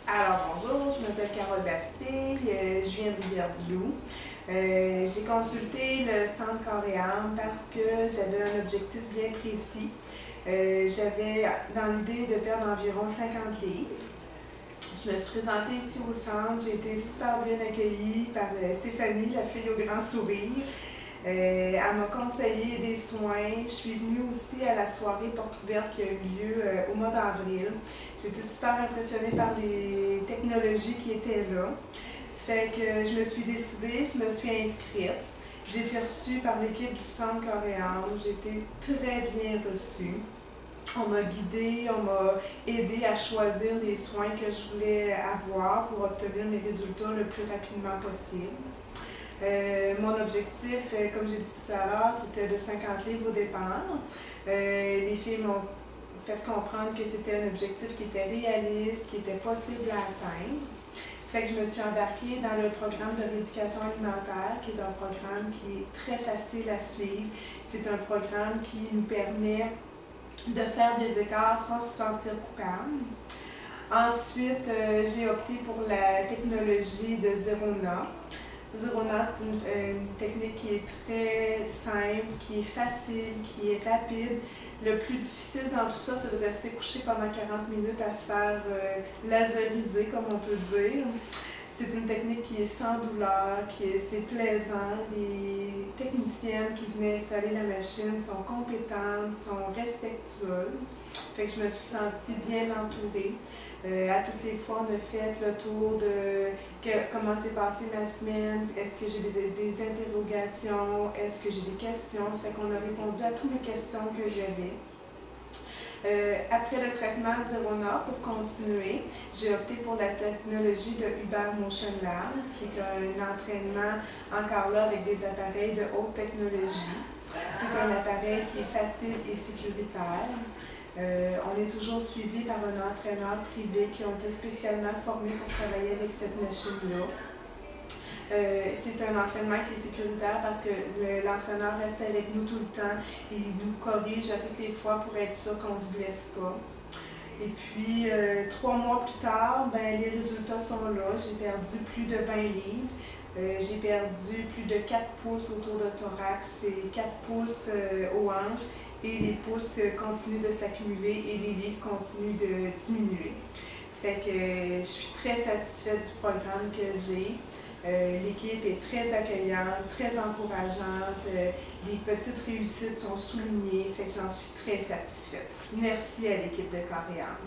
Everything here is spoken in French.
Alors bonjour, je m'appelle Carole Bastille, je viens de Rivière-du-Loup. J'ai consulté le Centre Corps et Âme parce que j'avais un objectif bien précis. J'avais dans l'idée de perdre environ 50 livres. Je me suis présentée ici au centre, j'ai été super bien accueillie par Stéphanie, la fille au grand sourire. Elle m'a conseillé des soins. Je suis venue aussi à la soirée porte ouverte qui a eu lieu au mois d'avril. J'étais super impressionnée par les technologies qui étaient là. Ça fait que je me suis décidée, je me suis inscrite. J'ai été reçue par l'équipe du Centre Corps et Âme. J'ai été très bien reçue. On m'a guidée, on m'a aidée à choisir les soins que je voulais avoir pour obtenir mes résultats le plus rapidement possible. Mon objectif, comme j'ai dit tout à l'heure, c'était de 50 livres au départ. Les filles m'ont fait comprendre que c'était un objectif qui était réaliste, qui était possible à atteindre. Ça fait que je me suis embarquée dans le programme de rééducation alimentaire, qui est un programme qui est très facile à suivre. C'est un programme qui nous permet de faire des écarts sans se sentir coupable. Ensuite, j'ai opté pour la technologie de Zerona. Zerona, c'est une technique qui est très simple, qui est facile, qui est rapide. Le plus difficile dans tout ça, c'est de rester couché pendant 40 minutes à se faire laseriser, comme on peut dire. C'est une technique qui est sans douleur, c'est plaisant. Les techniciennes qui venaient installer la machine sont compétentes, sont respectueuses. Fait que je me suis sentie bien entourée. À toutes les fois, on a fait le tour de comment s'est passée ma semaine, est-ce que j'ai des interrogations, est-ce que j'ai des questions. Fait qu'on a répondu à toutes les questions que j'avais. Après le traitement Zerona, pour continuer, j'ai opté pour la technologie de Uber Motion Lab, qui est un entraînement encore là avec des appareils de haute technologie. C'est un appareil qui est facile et sécuritaire. On est toujours suivi par un entraîneur privé qui ont été spécialement formés pour travailler avec cette machine-là. C'est un entraînement qui est sécuritaire parce que l'entraîneur reste avec nous tout le temps et il nous corrige à toutes les fois pour être sûr qu'on ne se blesse pas. Et puis, 3 mois plus tard, les résultats sont là. J'ai perdu plus de 20 livres. J'ai perdu plus de 4 pouces autour de thorax et 4 pouces aux hanches. Et les pouces continuent de s'accumuler et les livres continuent de diminuer. Ça fait que je suis très satisfaite du programme que j'ai. L'équipe est très accueillante, très encourageante. Les petites réussites sont soulignées, fait que j'en suis très satisfaite. Merci à l'équipe de Corps et Âme.